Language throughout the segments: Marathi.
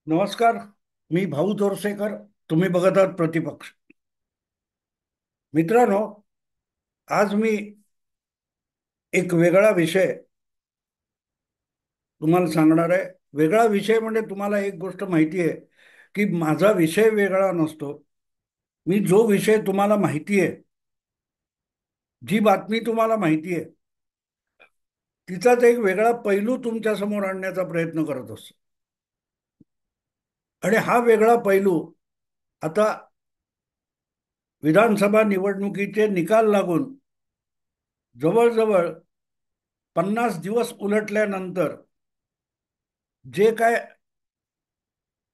नमस्कार. मी भाऊ तोरसेकर. तुम्ही बघत आहात प्रतिपक्ष. मित्रांनो, आज मी एक वेगळा विषय तुम्हाला सांगणार आहे. वेगळा विषय म्हणजे तुम्हाला एक गोष्ट माहिती आहे की माझा विषय वेगळा नसतो. मी जो विषय तुम्हाला माहिती आहे, जी बातमी तुम्हाला माहिती आहे, तिचाच एक वेगळा पैलू तुमच्या समोर आणण्याचा प्रयत्न करत असतो. आणि हा वेगळा पैलू आता विधानसभा निवडणुकीचे निकाल लागून जवळजवळ 50 दिवस उलटल्यानंतर जे काय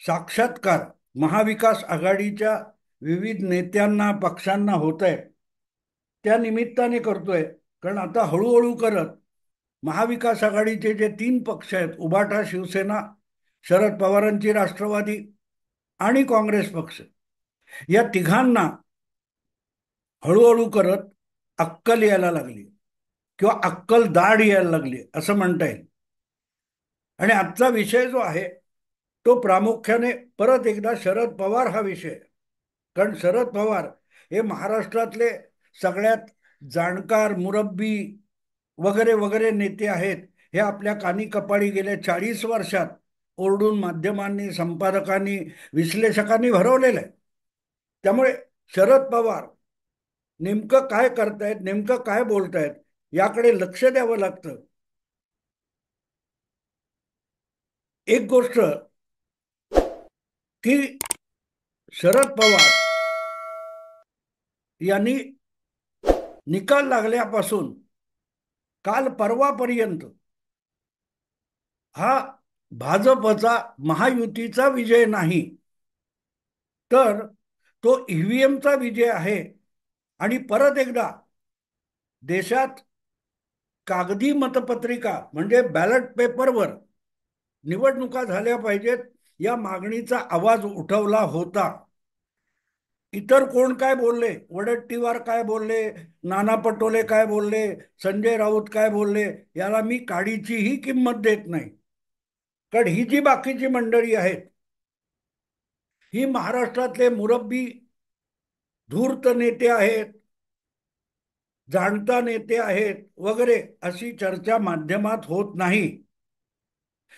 साक्षात्कार महाविकास आघाडीच्या विविध नेत्यांना पक्षांना होत आहे, त्या निमित्ताने करतोय. कारण आता हळूहळू करत महाविकास आघाडीचे जे तीन पक्ष आहेत, उभाटा, शिवसेना, शरद पवारांची राष्ट्रवादी आणि काँग्रेस पक्ष, या तिघांना हळूहळू करत अक्कल यायला लागली किंवा अक्कल दाढ यायला लागली असं म्हणता येईल. आणि आजचा विषय जो आहे तो प्रामुख्याने परत एकदा शरद पवार हा विषय आहे. कारण शरद पवार हे महाराष्ट्रातले सगळ्यात जाणकार, मुरब्बी वगैरे वगैरे नेते आहेत. हे आपल्या कानी कपाळी गेल्या 40 वर्षात ओरडून माध्यमांनी, संपादकांनी, विश्लेषकांनी भरवलेलं आहे. त्यामुळे शरद पवार नेमकं काय करतायत, नेमकं काय बोलतायत, याकडे लक्ष द्यावं लागतं. एक गोष्ट की शरद पवार यांनी निकाल लागल्यापासून काल परवापर्यंत हा भाजपचा, महायुतीचा विजय नाही, तर तो ईव्हीएमचा विजय आहे. आणि परत एकदा देशात कागदी मतपत्रिका म्हणजे बॅलट पेपरवर निवडणुका झाल्या पाहिजेत या मागणीचा आवाज उठवला होता. इतर कोण काय बोलले, वडट्टीवार काय बोलले, नाना पटोले काय बोलले, संजय राऊत काय बोलले, याला मी काडीचीही किंमत देत नाही. कारण ही जी बाकीची मंडळी आहेत, ही महाराष्ट्रातले मुरब्बी धूर्त नेते आहेत, जाणता नेते आहेत वगैरे, अशी चर्चा माध्यमात होत नाही.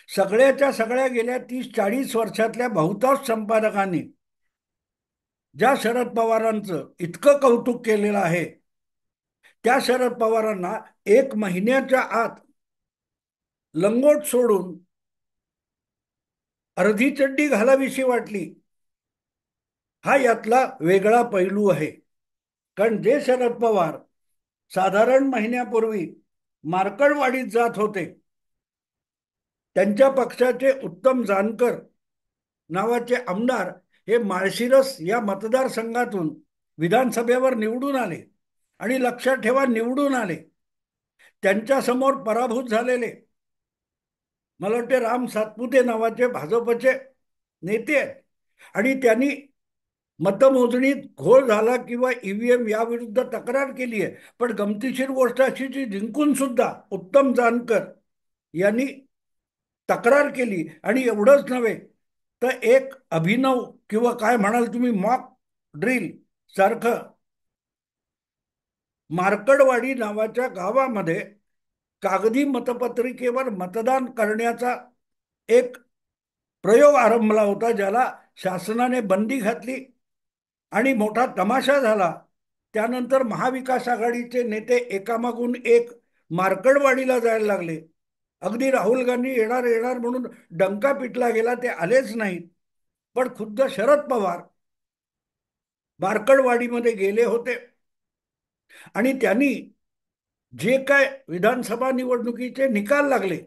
सगळ्याच्या सगळ्या गेल्या 30-40 वर्षातल्या बहुतांश संपादकांनी ज्या शरद पवारांचं इतकं कौतुक केलेलं आहे, त्या शरद पवारांना 1 महिन्याच्या आत लंगोट सोडून अर्धी चड्डी घालावीशी वाटली. हा यातला वेगळा पैलू आहे. कारण जे शरद पवार साधारण महिन्यापूर्वी मार्कडवाडीत जात होते, त्यांच्या पक्षाचे उत्तम जानकर नावाचे आमदार हे माळशिरस या मतदारसंघातून विधानसभेवर निवडून आले. आणि लक्षात ठेवा, निवडून आले. त्यांच्या समोर पराभूत झालेले, मला वाटते, राम सातपुते नावाचे भाजपचे नेते आहेत. आणि त्यांनी मतमोजणीत घोळ झाला किंवा ईव्हीएम याविरुद्ध तक्रार केली आहे. पण गमतीशीर गोष्ट अशी, जी जिंकून सुद्धा उत्तम जानकर यांनी तक्रार केली. आणि एवढंच नव्हे, तर एक अभिनव किंवा काय म्हणाल तुम्ही, मॉक ड्रिल सारखं मार्कडवाडी नावाच्या गावामध्ये कागदी मतपत्रिकेवर मतदान करण्याचा एक प्रयोग आरंभला होता, ज्याला शासनाने बंदी घातली आणि मोठा तमाशा झाला. त्यानंतर महाविकास आघाडीचे नेते एकामागून एक मार्कडवाडीला जायला लागले. अगदी राहुल गांधी येणार येणार म्हणून डंका पिटला गेला, ते आलेच नाहीत. पण खुद्द शरद पवार मार्कडवाडीमध्ये गेले होते आणि त्यांनी जे काय विधानसभा निवडणुकीचे निकाल लागले,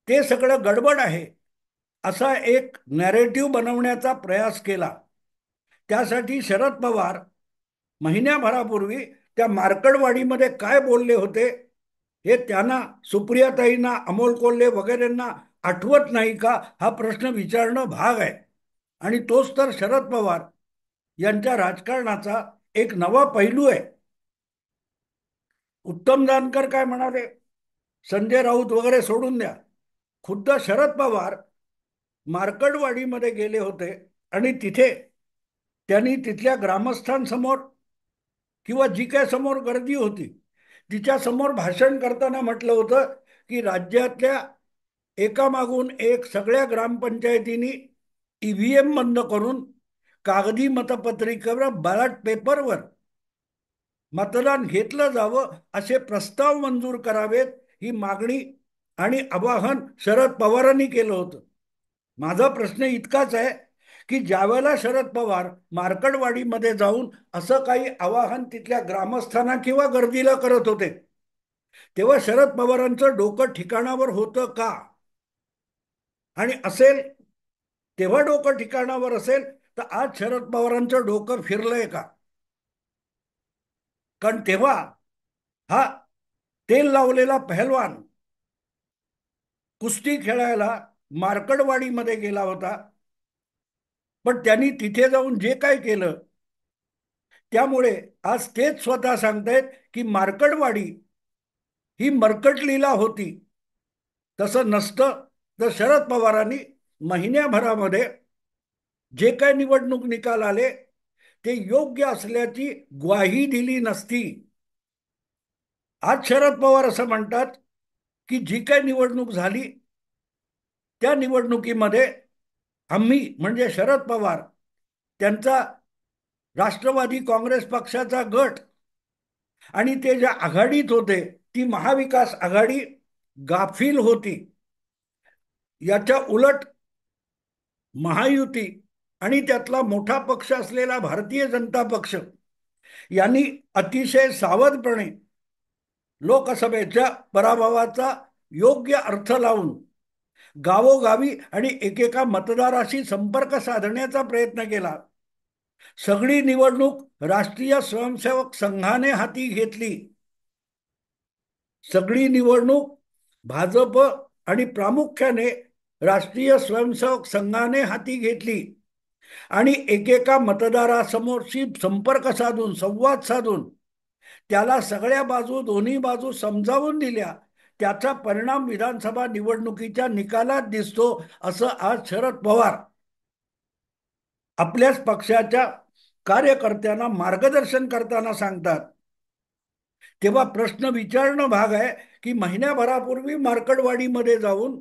ते सगळं गडबड आहे असा एक नॅरेटिव्ह बनवण्याचा प्रयास केला. त्यासाठी शरद पवार महिन्याभरापूर्वी त्या मार्कडवाडीमध्ये काय बोलले होते, हे त्यांना, सुप्रियाताईंना, अमोल कोल्हे वगैरेंना आठवत नाही का, हा प्रश्न विचारणं भाग आहे. आणि तोच तर शरद पवार यांच्या राजकारणाचा एक नवा पैलू आहे. उत्तम जानकर काय म्हणाले, संजय राऊत वगैरे सोडून द्या, खुद्द शरद पवार मार्कडवाडीमध्ये गेले होते आणि तिथे त्यांनी तिथल्या ग्रामस्थांसमोर किंवा जी काय समोर गर्दी होती तिच्या समोर भाषण करताना म्हटलं होतं की राज्यातल्या एकामागून एक सगळ्या ग्रामपंचायतींनी ईव्हीएम बंद करून कागदी मतपत्रिकेवर बॅलट पेपरवर मतदान घेतलं जावं असे प्रस्ताव मंजूर करावेत ही मागणी आणि आवाहन शरद पवारांनी केलं होतं. माझा प्रश्न इतकाच आहे की ज्यावेळेला शरद पवार मार्कडवाडीमध्ये जाऊन असं काही आवाहन तिथल्या ग्रामस्थांना किंवा गर्दीला करत होते तेव्हा शरद पवारांचं डोकं ठिकाणावर होतं का? आणि असेल तेव्हा डोकं ठिकाणावर असेल तर आज शरद पवारांचं डोकं फिरलंय का? कारण तेव्हा हा तेल लावलेला पहलवान कुस्ती खेळायला मार्कडवाडीमध्ये गेला होता, पण त्यांनी तिथे जाऊन जे काय केलं त्यामुळे आज तेच स्वतः सांगतायत की मार्कडवाडी ही मर्कटलीला होती. तसं नसतं. तर शरद पवारांनी महिन्याभरामध्ये जे काय निवडणूक निकाल आले ते योग्य असल्याची ग्वाही दिली नसती. आज शरद पवार असं म्हणतात की जी काय निवडणूक झाली त्या निवडणुकीमध्ये आम्ही म्हणजे शरद पवार त्यांचा राष्ट्रवादी काँग्रेस पक्षाचा गट आणि ते ज्या आघाडीत होते ती महाविकास आघाडी गाफील होती. याच्या उलट महायुती आणि त्यातला मोठा पक्ष असलेला भारतीय जनता पक्ष यांनी अतिशय सावधपणे लोकसभेच्या पराभवाचा योग्य अर्थ लावून गावोगावी आणि एकेका मतदाराशी संपर्क साधण्याचा प्रयत्न केला. सगळी निवडणूक राष्ट्रीय स्वयंसेवक संघाने हाती घेतली. सगळी निवडणूक भाजप आणि प्रामुख्याने राष्ट्रीय स्वयंसेवक संघाने हाती घेतली आणि एकेका मतदारासमोरशी संपर्क साधून संवाद साधून त्याला सगळ्या बाजू दोन्ही बाजू समजावून दिल्या. त्याचा परिणाम विधानसभा निवडणुकीच्या निकालात दिसतो असं आज शरद पवार आपल्याच पक्षाच्या कार्यकर्त्यांना मार्गदर्शन करताना सांगतात. तेव्हा प्रश्न विचारणं भाग आहे की महिन्याभरापूर्वी मार्कडवाडीमध्ये जाऊन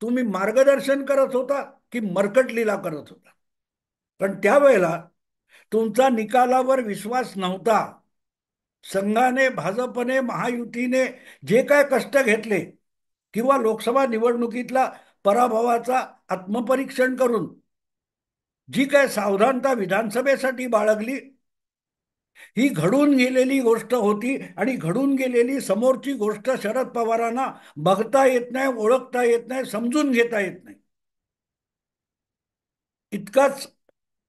तुम्ही मार्गदर्शन करत होता की मर्कटलीला करत होता? पण त्यावेळेला तुमचा निकालावर विश्वास नव्हता. संघाने भाजपने महायुतीने जे काय कष्ट घेतले किंवा लोकसभा निवडणुकीतला पराभवाचा आत्मपरीक्षण करून जी काय सावधानता विधानसभेसाठी बाळगली ही घडून गेलेली गोष्ट होती आणि घडून गेलेली समोरची गोष्ट शरद पवारांना बघता येत नाही, ओळखता येत नाही, समजून घेता येत नाही. इतकाच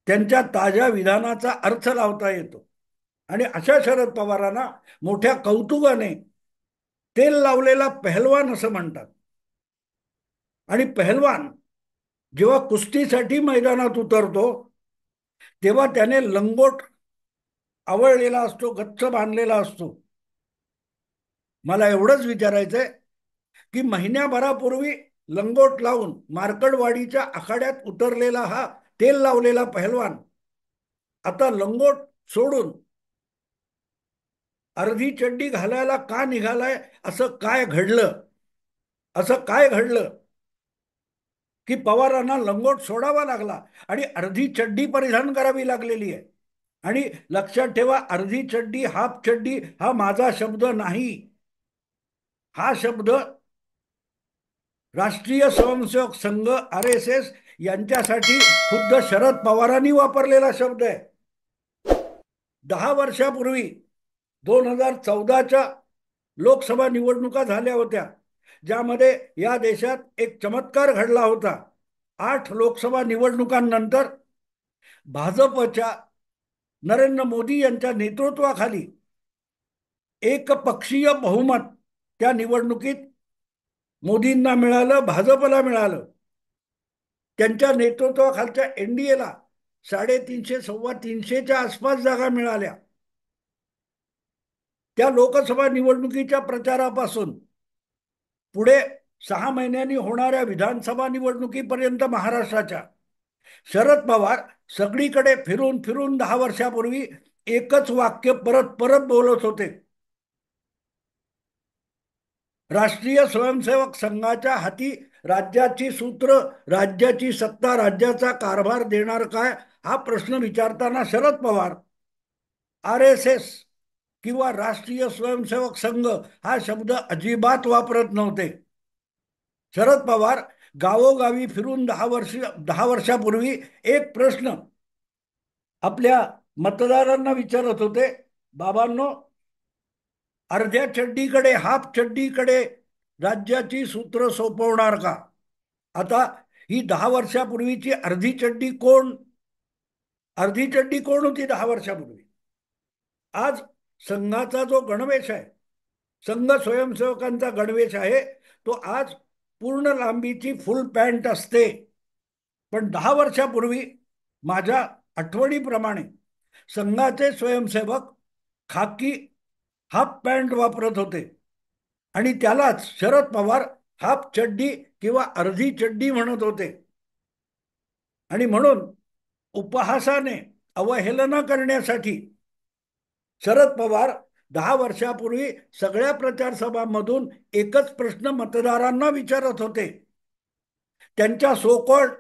त्यांच्या ताज्या विधानाचा अर्थ लावता येतो. आणि अशा शरद पवारांना मोठ्या कौतुकाने तेल लावलेला पहलवान असं म्हणतात. आणि पहलवान जेव्हा कुस्तीसाठी मैदानात उतरतो तेव्हा त्याने लंगोट आवळलेला असतो, गच्च बांधलेला असतो. मला एवढंच विचारायचंय की महिन्याभरापूर्वी लंगोट लावून मार्कडवाडीच्या आखाड्यात उतरलेला हा तेल लावलेला पहलवान आता लंगोट सोडून अर्धी चड्डी घालायला का निघालाय? असं काय घडलं? असं काय घडलं की पवारांना लंगोट सोडावा लागला आणि अर्धी चड्डी परिधान करावी लागलेली आहे? आणि लक्षात ठेवा, अर्धी चड्डी, हाफ चड्डी हा माझा शब्द नाही. हा शब्द राष्ट्रीय स्वयंसेवक संघ RSS यांच्यासाठी खुद्द शरद पवारांनी वापरलेला शब्द आहे. 10 वर्षापूर्वी 2014च्या लोकसभा निवडणुका झाल्या होत्या ज्यामध्ये या देशात एक चमत्कार घडला होता. 8 लोकसभा निवडणुकांनंतर भाजपच्या नरेंद्र मोदी यांच्या नेतृत्वाखाली एकपक्षीय बहुमत त्या निवडणुकीत मोदींना मिळालं, भाजपला मिळालं. त्यांच्या नेतृत्वाखालच्या NDAला 350 325च्या आसपास जागा मिळाल्या. त्या लोकसभा निवडणुकीच्या प्रचारापासून पुढे 6 महिन्यांनी होणाऱ्या विधानसभा निवडणुकीपर्यंत महाराष्ट्राच्या शरद पवार सगळीकडे फिरून फिरून 10 वर्षापूर्वी एकच वाक्य परत परत बोलत होते. राष्ट्रीय स्वयंसेवक संघाच्या हाती राज्याची सूत्र, राज्याची सत्ता, राज्याचा कारभार देणार काय, हा प्रश्न विचारताना शरद पवार RSS किंवा राष्ट्रीय स्वयंसेवक संघ हा शब्द अजिबात वापरत नव्हते. शरद पवार गावोगावी फिरून 10 वर्षापूर्वी एक प्रश्न आपल्या मतदारांना विचारत होते, बाबांनो, अर्ध्या चड्डीकडे, हाफ चड्डीकडे राज्याची सूत्र सोपवणार का? आता ही 10 वर्षापूर्वीची अर्धी चड्डी कोण होती 10 वर्षापूर्वी? आज संघाचा जो गणवेश आहे, संघ स्वयंसेवकांचा गणवेश आहे, तो आज पूर्ण लांबीची फुल पॅन्ट असते. पण 10 वर्षापूर्वी माझ्या आठवणीप्रमाणे संघाचे स्वयंसेवक खाकी हाफ पॅन्ट वापरत होते आणि त्यालाच शरद पवार हाफ चड्डी किंवा अर्धी चड्डी म्हणत होते. आणि म्हणून उपहासाने अवहेलना करण्यासाठी शरद पवार 10 वर्षापूर्वी सगळ्या प्रचार सभांमधून एकच प्रश्न मतदारांना विचारत होते. त्यांच्या सोकॉल्ड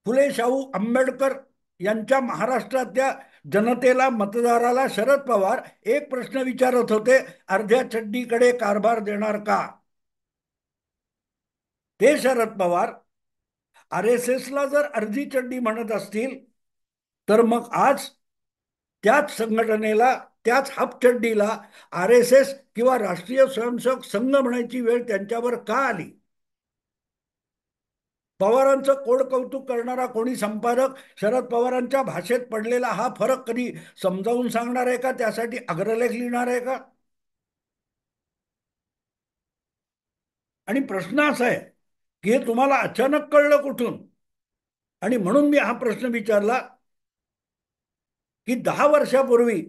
फुले शाहू आंबेडकर यांच्या महाराष्ट्रातल्या जनतेला, मतदाराला शरद पवार एक प्रश्न विचारत होते, अर्ध्या चड्डीकडे कारभार देणार का? ते शरद पवार RSSला जर अर्धी चड्डी म्हणत असतील, तर मग आज त्याच संघटनेला, त्याच हाफ चड्डीला RSS किंवा राष्ट्रीय स्वयंसेवक संघ म्हणायची वेळ त्यांच्यावर का आली? पवारांचं कोड कौतुक करणारा कोणी संपादक शरद पवारांच्या भाषेत पडलेला हा फरक कधी समजावून सांगणार आहे का? त्यासाठी अग्रलेख लिहिणार आहे का? आणि प्रश्न असा आहे की हे तुम्हाला अचानक कळलं कुठून? आणि म्हणून मी हा प्रश्न विचारला की 10 वर्षापूर्वी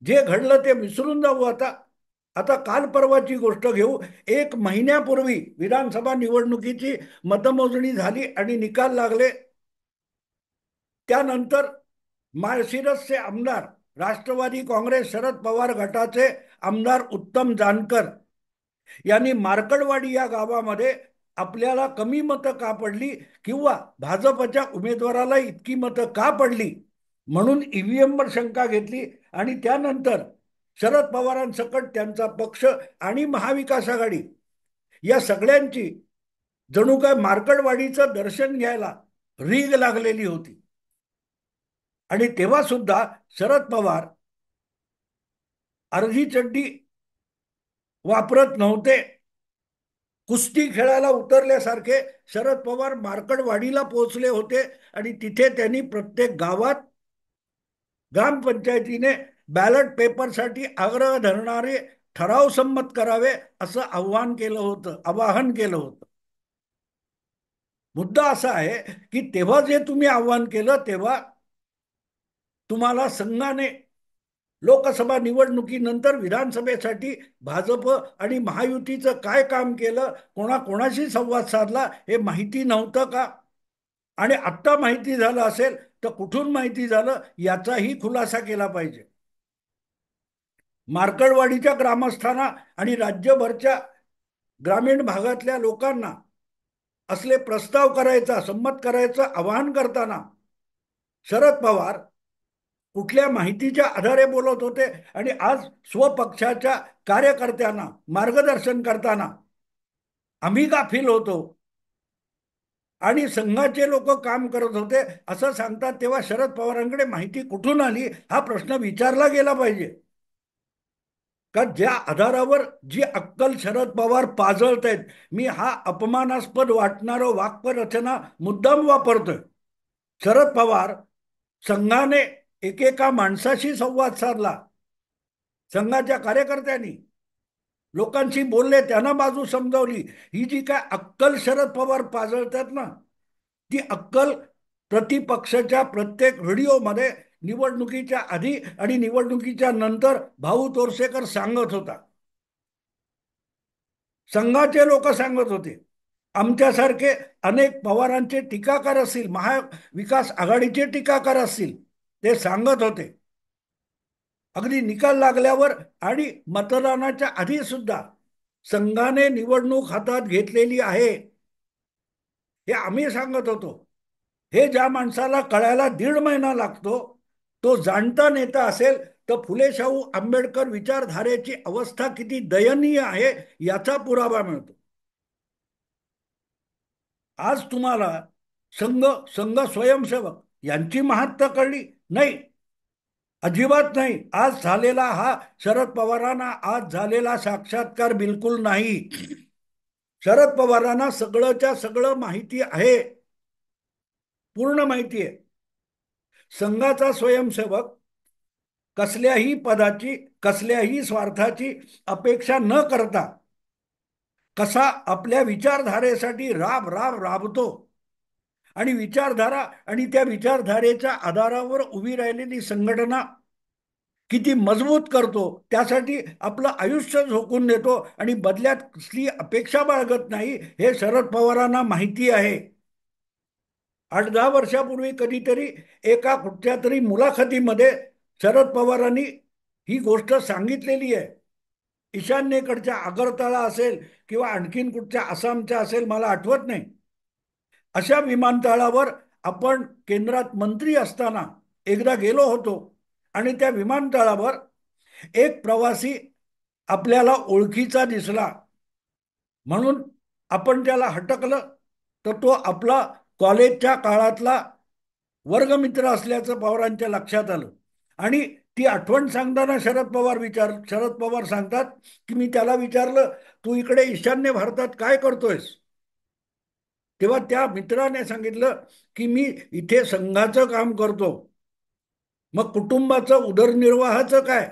जे घडलं ते विसरून जाऊ. आता आता काल परवाची गोष्ट घेऊ. 1 महिन्यापूर्वी विधानसभा निवडणुकीची मतमोजणी झाली आणि निकाल लागले. त्यानंतर माळशिरसचे आमदार, राष्ट्रवादी काँग्रेस शरद पवार गटाचे आमदार उत्तम जानकर यांनी मार्कडवाडी या गावामध्ये आपल्याला कमी मतं का पडली किंवा भाजपच्या उमेदवाराला इतकी मतं का पडली म्हणून ईव्हीएमवर शंका घेतली. आणि त्यानंतर शरद पवारांसकट त्यांचा पक्ष आणि महाविकास आघाडी या सगळ्यांची जणू काय मार्कडवाडीचं दर्शन घ्यायला रीग लागलेली होती. आणि तेव्हा सुद्धा शरद पवार अर्धी चड्डी वापरत नव्हते. कुस्ती खेळायला उतरल्यासारखे शरद पवार मार्कडवाडीला पोहोचले होते आणि तिथे त्यांनी प्रत्येक गावात ग्रामपंचायतीने बॅलट पेपरसाठी आग्रह धरणारे ठराव संमत करावे असं आवाहन केलं होतं. मुद्दा असा आहे की तेव्हा जे तुम्ही आवाहन केलं, तेव्हा तुम्हाला संघाने लोकसभा निवडणुकीनंतर विधानसभेसाठी भाजप आणि महायुतीचं काय काम केलं, कोणाकोणाशी संवाद साधला, हे माहिती नव्हतं का? आणि आत्ता माहिती झालं असेल तर कुठून माहिती झालं याचाही खुलासा केला पाहिजे. मार्कडवाडीच्या ग्रामस्थांना आणि राज्यभरच्या ग्रामीण भागातल्या लोकांना असले प्रस्ताव करायचा, संमत करायचं आवाहन करताना शरद पवार कुठल्या माहितीच्या आधारे बोलत होते आणि आज स्वपक्षाच्या कार्यकर्त्यांना मार्गदर्शन करताना आम्ही गाफील होतो आणि संघाचे लोक काम करत होते असं सांगतात, तेव्हा शरद पवारांकडे माहिती कुठून आली हा प्रश्न विचारला गेला पाहिजे. का ज्या आधारावर जी अक्कल शरद पवार पाजळत आहेत, मी हा अपमानास्पद वाटणारं वाक्यरचना मुद्दाम वापरतोय. शरद पवार संघाने एकेका माणसाशी संवाद साधला, संघाच्या कार्यकर्त्यांनी लोकांशी बोलले, त्यांना बाजू समजावली. ही जी काय अक्कल शरद पवार पाजळतात ना, ती अक्कल प्रतिपक्षाच्या प्रत्येक व्हिडिओमध्ये निवडणुकीच्या आधी आणि निवडणुकीच्या नंतर भाऊ तोरसेकर सांगत होता. संघाचे लोक सांगत होते, आमच्यासारखे अनेक पवारांचे टीकाकार असतील, महाविकास आघाडीचे टीकाकार असतील, ते सांगत होते अगदी निकाल लागल्यावर आणि मतदानाच्या आधी सुद्धा संघाने निवडणूक हातात घेतलेली आहे हे आम्ही सांगत होतो. हे ज्या माणसाला कळायला 1.5 महिना लागतो, तो जाणता नेता असेल तर फुले शाहू आंबेडकर विचारधारेची अवस्था किती दयनीय आहे याचा पुरावा मिळतो. आज तुम्हाला संघ संघ स्वयंसेवक यांची महत्ता कळली नाही? अजिबात नाही. आज झालेला हा शरद पवारांना आज झालेला साक्षात्कार बिलकुल नाही. शरद पवारांना सगळंच्या सगळं माहिती आहे, पूर्ण माहिती आहे. संघाचा स्वयंसेवक कसल्याही पदाची, कसल्याही स्वार्थाची अपेक्षा न करता कसा आपल्या विचारधारेसाठी राब राब राबतो आणि विचारधारा आणि त्या विचारधारेच्या आधारावर उभी राहिलेली संघटना किती मजबूत करतो, त्यासाठी आपलं आयुष्य झोकून देतो आणि बदल्यात कसली अपेक्षा बाळगत नाही हे शरद पवारांना माहिती आहे. 8-10 वर्षापूर्वी कधीतरी एका कुठच्या तरी मुलाखतीमध्ये शरद पवारांनी ही गोष्ट सांगितलेली आहे. ईशान्येकडच्या आगरतळा असेल किंवा आणखीन कुठच्या आसामच्या असेल, मला आठवत नाही, अशा विमानतळावर आपण केंद्रात मंत्री असताना एकदा गेलो होतो आणि त्या विमानतळावर एक प्रवासी आपल्याला ओळखीचा दिसला म्हणून आपण त्याला हटकलं, तर तो आपला कॉलेजच्या काळातला वर्गमित्र असल्याचं पवारांच्या लक्षात आलं आणि ती आठवण सांगताना शरद पवार सांगतात की मी त्याला विचारलं, तू इकडे ईशान्य भारतात काय करतोयस? तेव्हा त्या मित्राने सांगितलं की मी इथे संघाचं काम करतो. मग कुटुंबाचं उदरनिर्वाहाचं काय?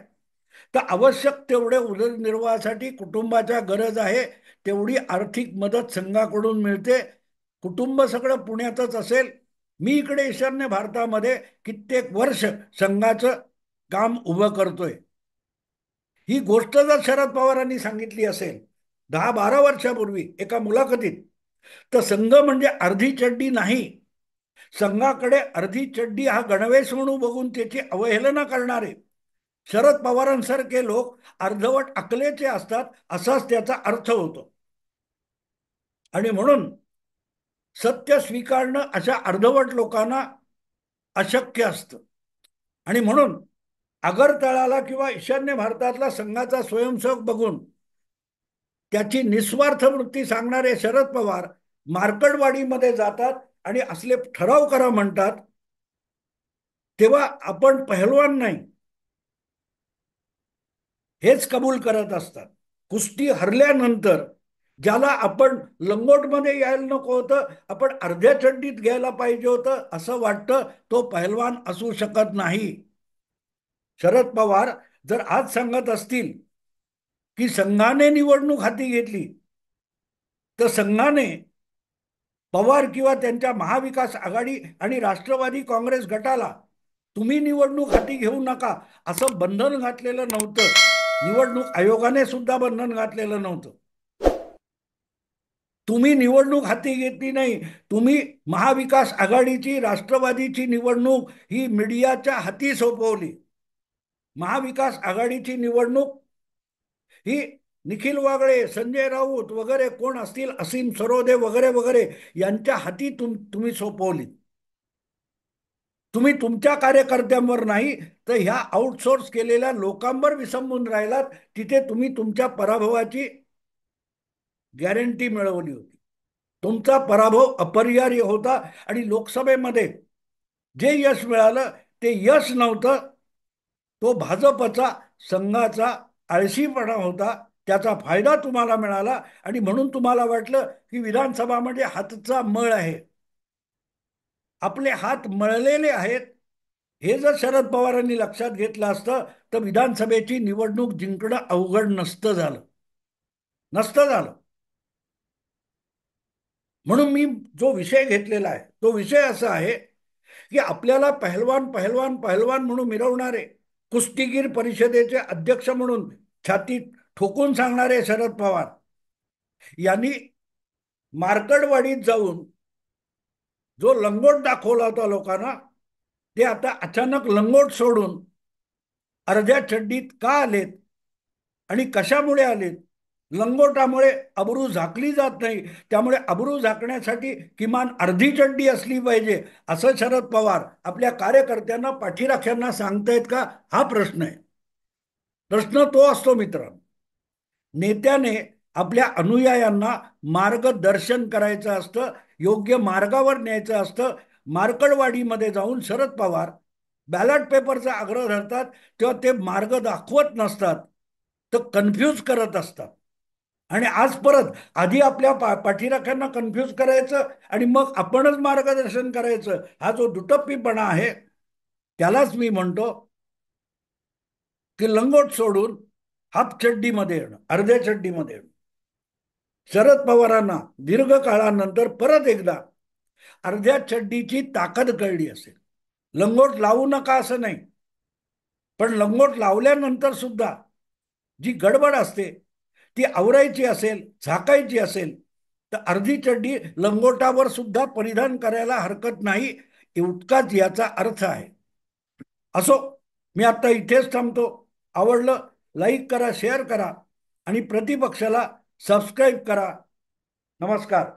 तर आवश्यक तेवढे उदरनिर्वाहासाठी कुटुंबाच्या गरज आहे तेवढी आर्थिक मदत संघाकडून मिळते. कुटुंब सगळं पुण्यातच असेल, मी इकडे ईशान्य भारतामध्ये कित्येक वर्ष संघाचं काम उभं करतोय. ही गोष्ट जर शरद पवारांनी सांगितली असेल 10-12 वर्षापूर्वी एका मुलाखतीत, तर संघ म्हणजे अर्धी चड्डी नाही. संघाकडे अर्धी चड्डी हा गणवेश म्हणून बघून त्याची अवहेलना करणारे शरद पवारांसारखे लोक अर्धवट अकलेचे असतात असाच त्याचा अर्थ होतो. आणि म्हणून सत्य स्वीकारणं अशा अर्धवट लोकांना अशक्य असतं. आणि म्हणून आगरतळाला किंवा ईशान्य भारतातला संघाचा स्वयंसेवक बघून त्याची निस्वार्थ वृत्ती सांगणारे शरद पवार मार्कडवाडीमध्ये जातात आणि असले ठराव करा म्हणतात, तेव्हा आपण पहलवान नाही हेच कबूल करत असतात. कुस्ती हरल्यानंतर ज्याला आपण लंगोटमध्ये यायला नको होतं, आपण अर्ध्या चड्डीत घ्यायला पाहिजे होतं असं वाटतं, तो पहलवान असू शकत नाही. शरद पवार जर आज सांगत असतील की संघाने निवडणूक हाती घेतली, तर संघाने पवार किंवा त्यांच्या महाविकास आघाडी आणि राष्ट्रवादी काँग्रेस गटाला तुम्ही निवडणूक हाती घेऊ नका असं बंधन घातलेलं नव्हतं. निवडणूक आयोगाने सुद्धा बंधन घातलेलं नव्हतं. तुम्ही निवडणूक हाती घेतली नाही, तुम्ही महाविकास आघाडीची, राष्ट्रवादीची निवडणूक ही मीडियाच्या हाती सोपवली. महाविकास आघाडीची निवडणूक ही निखिल वागळे, संजय राऊत वगैरे कोण असतील, असीम सरोदे वगैरे वगैरे यांच्या हाती तुम्ही सोपवली. तुम्ही तुमच्या कार्यकर्त्यांवर नाही तर ह्या आउटसोर्स केलेल्या लोकांवर विसंबून राहिलात. तिथे तुम्ही तुमच्या पराभवाची गॅरंटी मिळवली होती. तुमचा पराभव अपरिहार्य होता आणि लोकसभेमध्ये जे यश मिळालं ते यश नव्हतं, तो भाजपचा संघाचा आळशीपणा होता. त्याचा फायदा तुम्हाला मिळाला आणि म्हणून तुम्हाला वाटलं की विधानसभा म्हणजे हातचा मळ आहे. आपले हात मळलेले आहेत हे जर शरद पवारांनी लक्षात घेतलं असतं तर विधानसभेची निवडणूक जिंकणं अवघड नसतं झालं. म्हणून मी जो विषय घेतलेला आहे तो विषय असा आहे की आपल्याला पहलवान पहलवान पहलवान म्हणून मिरवणारे, कुस्तीगीर परिषदेचे अध्यक्ष म्हणून छाती ठोकून सांगणारे शरद पवार यांनी मार्कडवाडीत जाऊन जो लंगोट दाखवला होता लोकांना, ते आता अचानक लंगोट सोडून अर्ध्या चड्डीत का आलेत आणि कशामुळे आलेत? लंगोटामुळे अब्रू झाकली जात नाही, त्यामुळे अब्रू झाकण्यासाठी किमान अर्धी चड्डी असली पाहिजे, असं शरद पवार आपल्या कार्यकर्त्यांना, पाठीराख्यांना सांगतायत का? हा प्रश्न आहे. प्रश्न तो असतो मित्रांनो, नेत्याने आपल्या अनुयायांना मार्गदर्शन करायचं असतं, योग्य मार्गावर न्यायचं असतं. मार्कडवाडीमध्ये जाऊन शरद पवार बॅलट पेपरचा आग्रह धरतात, तेव्हा ते मार्ग दाखवत नसतात, तर कन्फ्यूज करत असतात. आणि आज परत आधी आपल्या पाठीराख्यांना कन्फ्यूज करायचं आणि मग आपणच मार्गदर्शन करायचं, हा जो दुटप्पीपणा आहे, त्यालाच मी म्हणतो की लंगोट सोडून हाफ चड्डीमध्ये येणं, अर्ध्या चड्डीमध्ये येणं. शरद पवारांना दीर्घ काळानंतर परत एकदा अर्ध्या चड्डीची ताकद कळली असेल. लंगोट लावू नका असं नाही, पण लंगोट लावल्यानंतर सुद्धा जी गडबड असते ती आवरायची असेल, झाकायची असेल, तर अर्धी चड्डी लंगोटावर सुद्धा परिधान करायला हरकत नाही, इतकाच याचा अर्थ आहे. असो, मी आता इथेच थांबतो. आवडलं लाईक करा, शेअर करा आणि प्रतिपक्षाला सबस्क्राईब करा. नमस्कार.